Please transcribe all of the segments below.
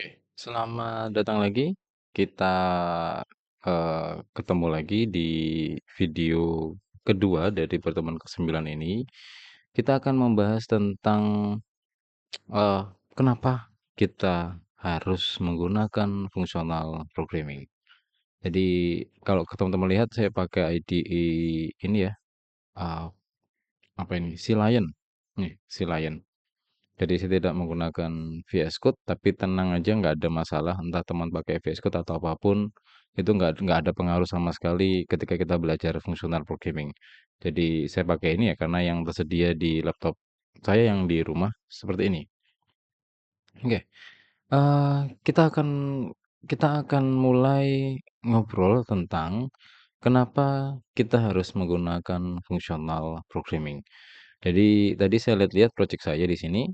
Oke, selamat datang lagi. Kita ketemu lagi di video kedua dari pertemuan ke-9 ini. Kita akan membahas tentang eh, kenapa kita harus menggunakan functional programming. Jadi kalau teman-teman lihat saya pakai IDE ini ya, eh, apa ini? Si Lion. Nih, si Lion. Jadi saya tidak menggunakan VS Code, tapi tenang aja nggak ada masalah. Entah teman pakai VS Code atau apapun, itu nggak ada pengaruh sama sekali ketika kita belajar fungsional programming. Jadi saya pakai ini ya karena yang tersedia di laptop saya yang di rumah seperti ini. Oke, eh, kita akan kita akan mulai ngobrol tentang kenapa kita harus menggunakan fungsional programming. Jadi tadi saya lihat-lihat project saya di sini.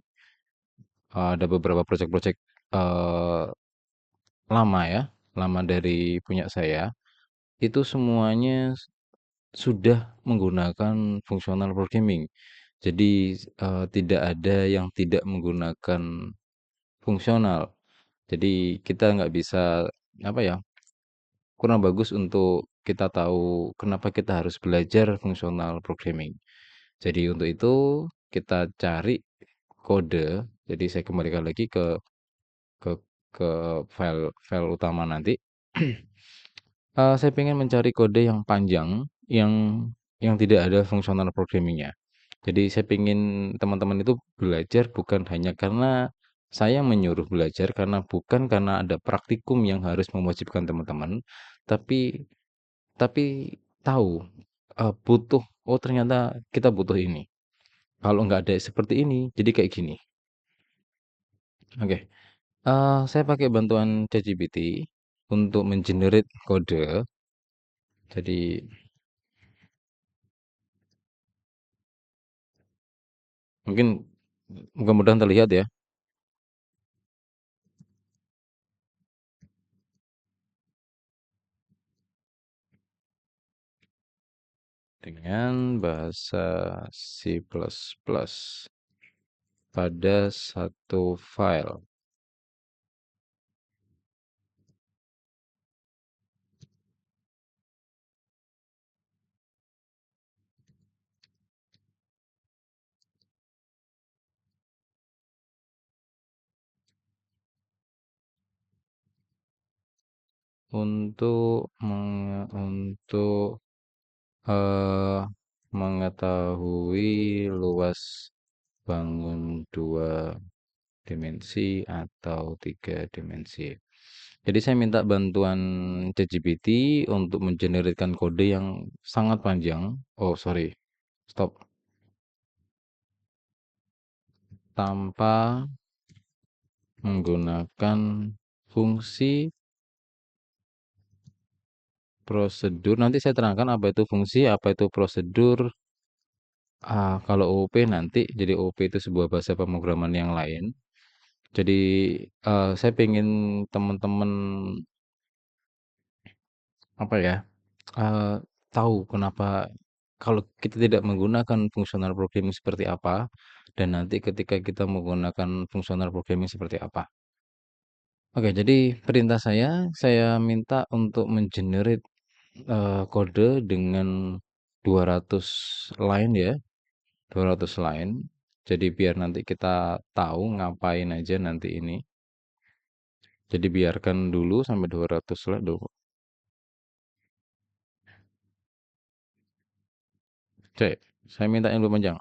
Ada beberapa project-project eh, lama ya, lama dari punya saya. Itu semuanya sudah menggunakan fungsional programming. Jadi tidak ada yang tidak menggunakan fungsional. Jadi kita nggak bisa apa ya, kurang bagus untuk kita tahu kenapa kita harus belajar fungsional programming. Jadi untuk itu kita cari kode. Jadi saya kembalikan lagi ke ke file file utama nanti. Saya pengen mencari kode yang panjang, yang tidak ada fungsional programming-nya. Jadi saya pengen teman-teman itu belajar bukan hanya karena saya menyuruh belajar, bukan karena ada praktikum yang harus mewajibkan teman-teman, tapi tapi tahu, butuh, oh ternyata kita butuh ini. Kalau nggak ada seperti ini, jadi kayak gini. Oke. Saya pakai bantuan ChatGPT untuk mengenerate kode. Jadi mungkin mudah-mudahan terlihat ya, dengan bahasa C++ pada satu file untuk eh, mengetahui luas bangun dua dimensi atau tiga dimensi. Jadi saya minta bantuan ChatGPT untuk mengenerasikan kode yang sangat panjang. Oh, sorry. Stop. Tanpa menggunakan fungsi prosedur. Nanti saya terangkan apa itu fungsi, apa itu prosedur. Kalau OOP nanti, jadi OOP itu sebuah bahasa pemrograman yang lain. Jadi saya pengen teman-teman apa ya, eee, tahu kenapa kalau kita tidak menggunakan fungsional programming seperti apa, dan nanti ketika kita menggunakan fungsional programming seperti apa. Oke, jadi perintah saya minta untuk mengenerate kode dengan 200 line ya, 200 line. Jadi biar nanti kita tahu ngapain aja nanti ini. Jadi biarkan dulu sampai 200 line dulu. Cek, saya minta yang lebih panjang.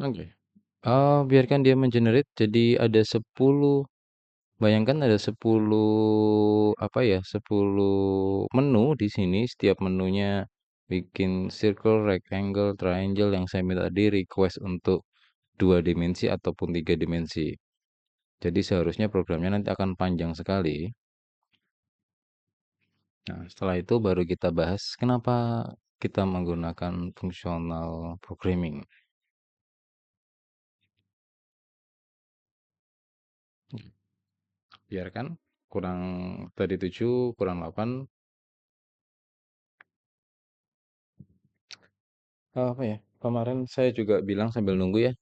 Oke. Biarkan dia mengenerate. Jadi ada 10, bayangkan ada 10 apa ya, 10 menu di sini. Setiap menunya bikin circle, rectangle, triangle yang saya minta tadi request untuk 2 dimensi ataupun 3 dimensi. Jadi seharusnya programnya nanti akan panjang sekali. Nah, setelah itu baru kita bahas kenapa kita menggunakan fungsional programming. biarkan kurang tadi 7 kurang 8 apa ya, kemarin saya juga bilang sambil nunggu ya,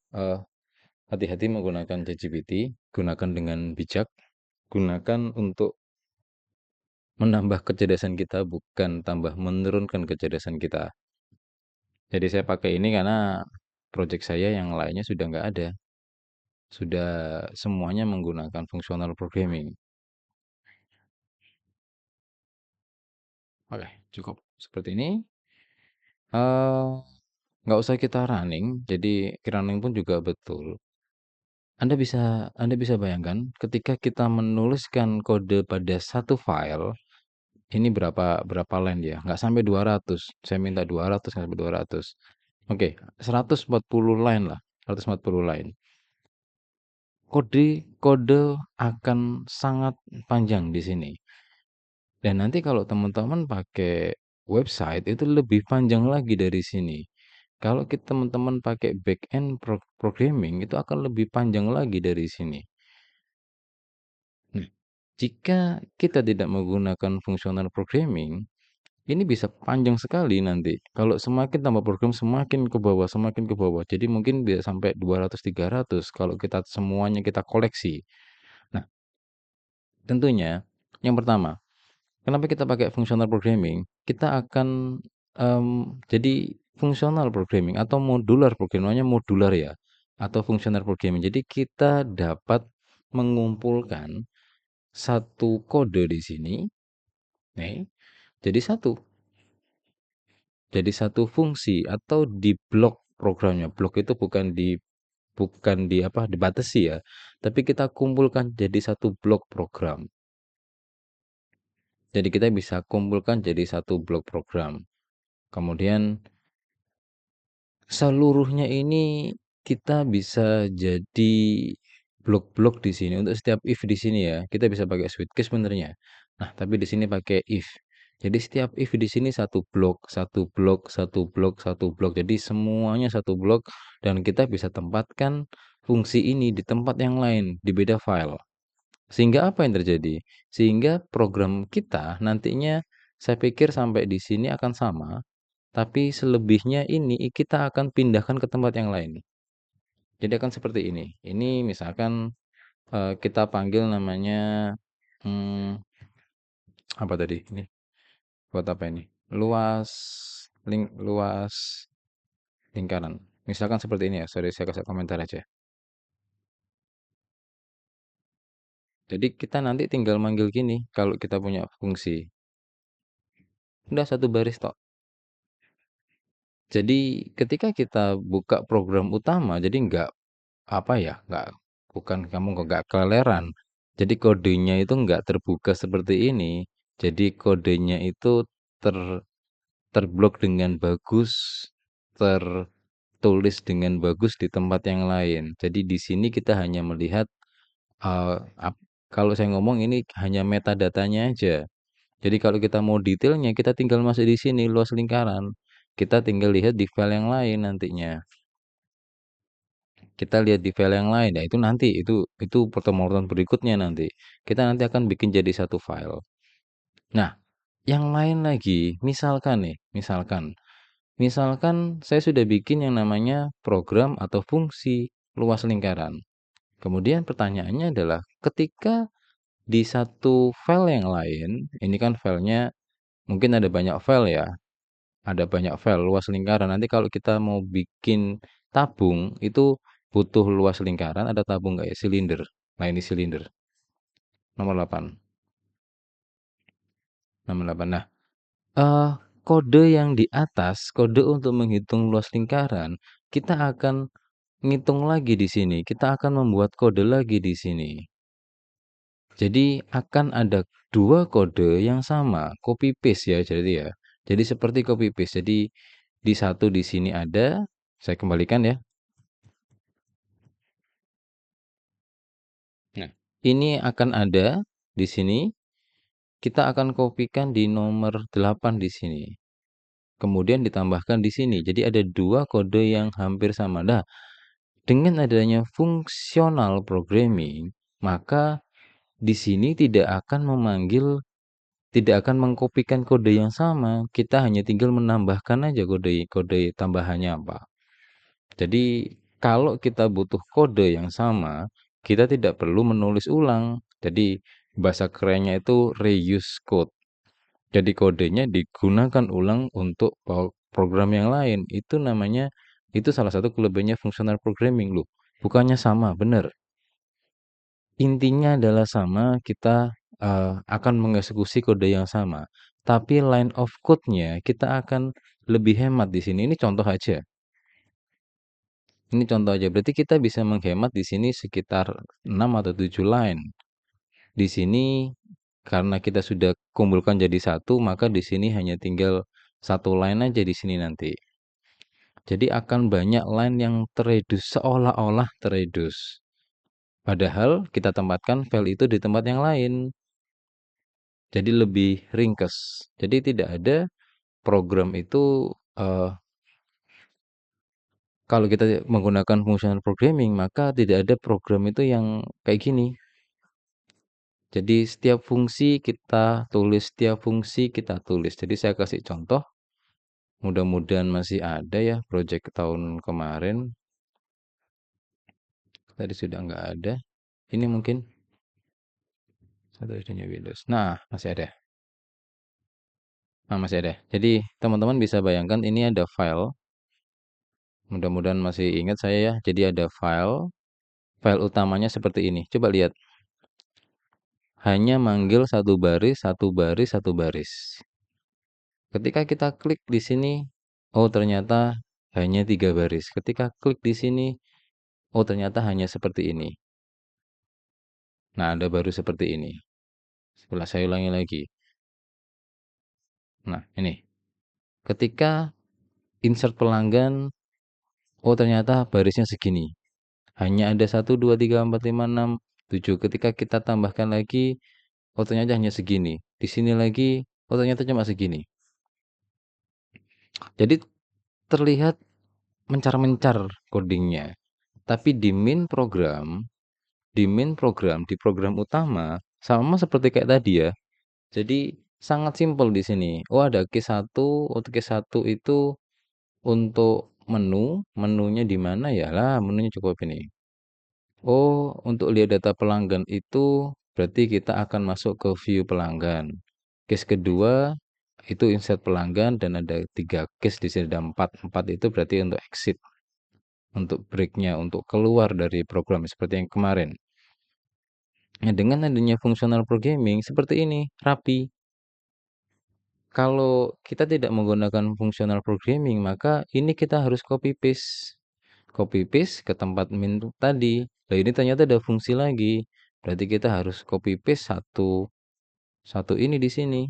hati-hati menggunakan ChatGPT, gunakan dengan bijak, gunakan untuk menambah kecerdasan kita, bukan tambah menurunkan kecerdasan kita. Jadi saya pakai ini karena project saya yang lainnya sudah nggak ada. Sudah semuanya menggunakan functional programming. Oke, cukup seperti ini. Eh, nggak usah kita running, jadi running pun juga betul. Anda bisa bayangkan ketika kita menuliskan kode pada satu file, ini berapa berapa line ya? Nggak sampai 200. Saya minta 200, nggak sampai 200. Oke, 140 line lah, 140 line. Kode akan sangat panjang di sini. Dan nanti kalau teman-teman pakai website itu lebih panjang lagi dari sini. Kalau teman-teman pakai back-end programming itu akan lebih panjang lagi dari sini. Nah, jika kita tidak menggunakan functional programming, ini bisa panjang sekali nanti. Kalau semakin tambah program semakin ke bawah, semakin ke bawah. Jadi mungkin bisa sampai 200 300 kalau kita semuanya kita koleksi. Nah, tentunya yang pertama, kenapa kita pakai functional programming? Kita akan jadi functional programming atau modular programming, namanya modular ya, atau functional programming. Jadi kita dapat mengumpulkan satu kode di sini, nih, jadi satu, fungsi atau di blok programnya. Blok itu bukan di apa dibatasi ya, tapi kita kumpulkan jadi satu blok program. Jadi kita bisa kumpulkan jadi satu blok program. Kemudian seluruhnya ini kita bisa jadi blok-blok di sini. Untuk setiap if di sini ya, kita bisa pakai switch case sebenarnya. Nah, tapi di sini pakai if. Jadi setiap if di sini satu blok, satu blok, satu blok, satu blok. Jadi semuanya satu blok dan kita bisa tempatkan fungsi ini di tempat yang lain, di beda file. Sehingga apa yang terjadi? Sehingga program kita nantinya saya pikir sampai di sini akan sama, tapi selebihnya ini kita akan pindahkan ke tempat yang lain. Jadi akan seperti ini. Ini misalkan kita panggil namanya hmm, apa tadi? Ini buat apa ini? Luas lingkaran. Misalkan seperti ini ya. Sorry saya kasih komentar aja. Jadi kita nanti tinggal manggil gini kalau kita punya fungsi. Udah satu baris tok. Jadi ketika kita buka program utama, jadi nggak apa ya, kamu nggak keleleran. Jadi kodenya itu nggak terbuka seperti ini. Jadi kodenya itu ter terblok dengan bagus, tertulis dengan bagus di tempat yang lain. Jadi di sini kita hanya melihat eh, kalau saya ngomong ini hanya metadatanya aja. Jadi kalau kita mau detailnya, kita tinggal masuk di sini luas lingkaran. Kita tinggal lihat di file yang lain nantinya. Kita lihat di file yang lain, ya itu nanti itu pertemuan berikutnya nanti. Kita nanti akan bikin jadi satu file. Nah, yang lain lagi, misalkan saya sudah bikin yang namanya program atau fungsi luas lingkaran. Kemudian pertanyaannya adalah ketika di satu file yang lain, ini kan filenya mungkin ada banyak file ya, ada banyak file luas lingkaran. Nanti kalau kita mau bikin tabung itu butuh luas lingkaran, ada tabung kayak silinder. Nah, ini silinder nomor 8. Nomor 8. Nah, eh kode yang di atas, kode untuk menghitung luas lingkaran, kita akan ngitung lagi di sini. Kita akan membuat kode lagi di sini. Jadi akan ada dua kode yang sama, copy paste ya jadi ya. Jadi seperti copy paste. Jadi di satu di sini ada, saya kembalikan ya. Nah, ini akan ada di sini. Kita akan kopikan di nomor 8 di sini. Kemudian ditambahkan di sini. Jadi ada dua kode yang hampir sama. Nah, dengan adanya fungsional programming, maka di sini tidak akan mengkopikan kode yang sama, kita hanya tinggal menambahkan aja kode tambahannya apa. Jadi kalau kita butuh kode yang sama, kita tidak perlu menulis ulang. Jadi bahasa kerennya itu reuse code. Jadi kodenya digunakan ulang untuk program yang lain. Itu salah satu kelebihannya functional programming loh. Bukannya sama, benar. Intinya adalah sama, kita akan mengeksekusi kode yang sama. Tapi line of code-nya kita akan lebih hemat di sini. Ini contoh aja. Ini contoh aja. Berarti kita bisa menghemat di sini sekitar 6 atau 7 line. Di sini karena kita sudah kumpulkan jadi satu, maka di sini hanya tinggal satu line aja di sini nanti. Jadi akan banyak line yang teredus, seolah-olah teredus. Padahal kita tempatkan file itu di tempat yang lain. Jadi lebih ringkes. Jadi tidak ada program itu eh, kalau kita menggunakan functional programming, maka tidak ada program itu yang kayak gini. Jadi setiap fungsi kita tulis, setiap fungsi kita tulis. Jadi saya kasih contoh, mudah-mudahan masih ada ya project tahun kemarin. Tadi sudah nggak ada. Ini mungkin satu idenya Windows. Nah, masih ada. Nah, masih ada. Jadi teman-teman bisa bayangkan ini ada file. Mudah-mudahan masih ingat saya ya. Jadi ada file. File utamanya seperti ini. Coba lihat. Hanya manggil satu baris, satu baris, satu baris. Ketika kita klik di sini, oh ternyata hanya 3 baris. Ketika klik di sini, oh ternyata hanya seperti ini. Nah, ada baru seperti ini. Setelah saya ulangi lagi. Nah, ini. Ketika insert pelanggan, oh ternyata barisnya segini. Hanya ada 1, 2, 3, 4, 5, 6, 7. Ketika kita tambahkan lagi, oh ternyata hanya segini. Di sini lagi, oh ternyata cuma segini. Jadi terlihat mencar-mencar codingnya. Tapi di program utama, sama seperti kayak tadi ya. Jadi sangat simpel di sini. Oh ada case 1, oh case 1 itu untuk menunya di mana ya? Lah, menunya cukup ini. Oh, untuk lihat data pelanggan itu berarti kita akan masuk ke view pelanggan. Case kedua itu insert pelanggan dan ada 3 case di sini ada 4. 4 itu berarti untuk exit. Untuk breaknya, untuk keluar dari program seperti yang kemarin. Nah, dengan adanya functional programming seperti ini, rapi. Kalau kita tidak menggunakan functional programming, maka ini kita harus copy paste. Copy paste ke tempat min tadi. Nah, ini ternyata ada fungsi lagi. Berarti kita harus copy paste satu ini di sini.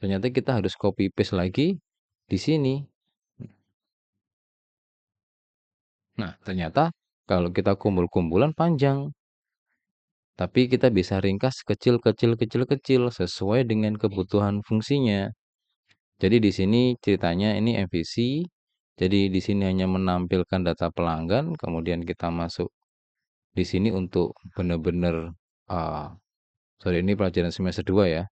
Ternyata kita harus copy paste lagi di sini. Nah, ternyata kalau kita kumpul-kumpulan panjang. Tapi kita bisa ringkas kecil sesuai dengan kebutuhan fungsinya. Jadi di sini ceritanya ini MVC. Jadi di sini hanya menampilkan data pelanggan, kemudian kita masuk di sini untuk benar-benar uh, sorry ini pelajaran semester 2 ya.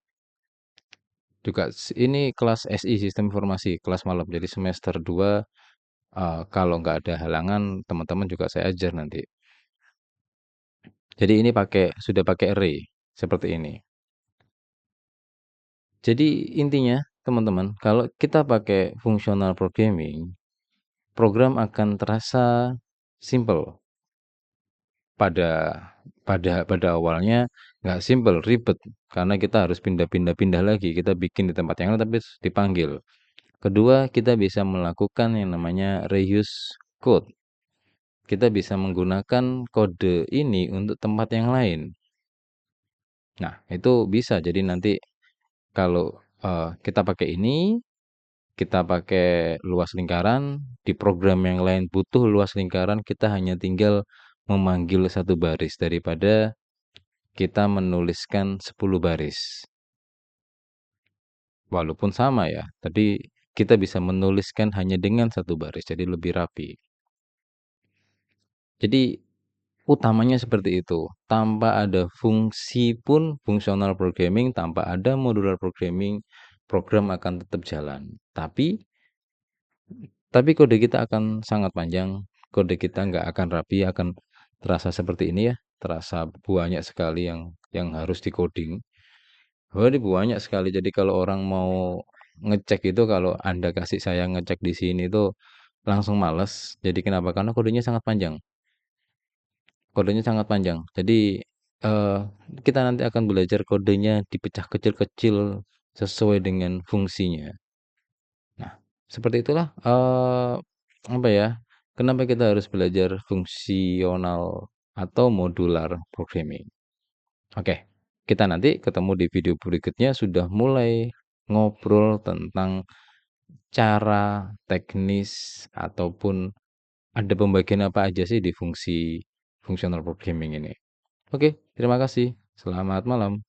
Juga ini kelas SI Sistem Informasi, kelas malam. Jadi semester 2 kalau nggak ada halangan teman-teman juga saya ajar nanti. Jadi ini sudah pakai array seperti ini. Jadi intinya teman-teman, kalau kita pakai functional programming, program akan terasa simple. Pada pada awalnya nggak simple, ribet karena kita harus pindah-pindah lagi. Kita bikin di tempat yang lain tapi dipanggil. Kedua, kita bisa melakukan yang namanya reuse code. Kita bisa menggunakan kode ini untuk tempat yang lain. Nah, itu bisa. Jadi nanti kalau kita pakai ini, kita pakai luas lingkaran, di program yang lain butuh luas lingkaran, kita hanya tinggal memanggil satu baris daripada kita menuliskan 10 baris. Walaupun sama ya, tadi kita bisa menuliskan hanya dengan satu baris, jadi lebih rapi. Jadi Utamanya seperti itu. Tanpa ada fungsi pun functional programming, tanpa ada modular programming, program akan tetap jalan. Tapi kode kita akan sangat panjang, kode kita nggak akan rapi, akan terasa seperti ini ya, terasa banyak sekali yang harus di-coding. Ini banyak sekali. Jadi kalau orang mau ngecek itu, kalau Anda kasih saya ngecek di sini itu langsung males. Jadi kenapa? Karena kodenya sangat panjang. Kodenya sangat panjang. Jadi eh, kita nanti akan belajar kodenya dipecah kecil-kecil sesuai dengan fungsinya. Nah, seperti itulah apa ya? Kenapa kita harus belajar fungsional atau modular programming? Oke, kita nanti ketemu di video berikutnya sudah mulai ngobrol tentang cara teknis ataupun ada pembagian apa aja sih di fungsi functional programming ini. Oke, terima kasih. Selamat malam.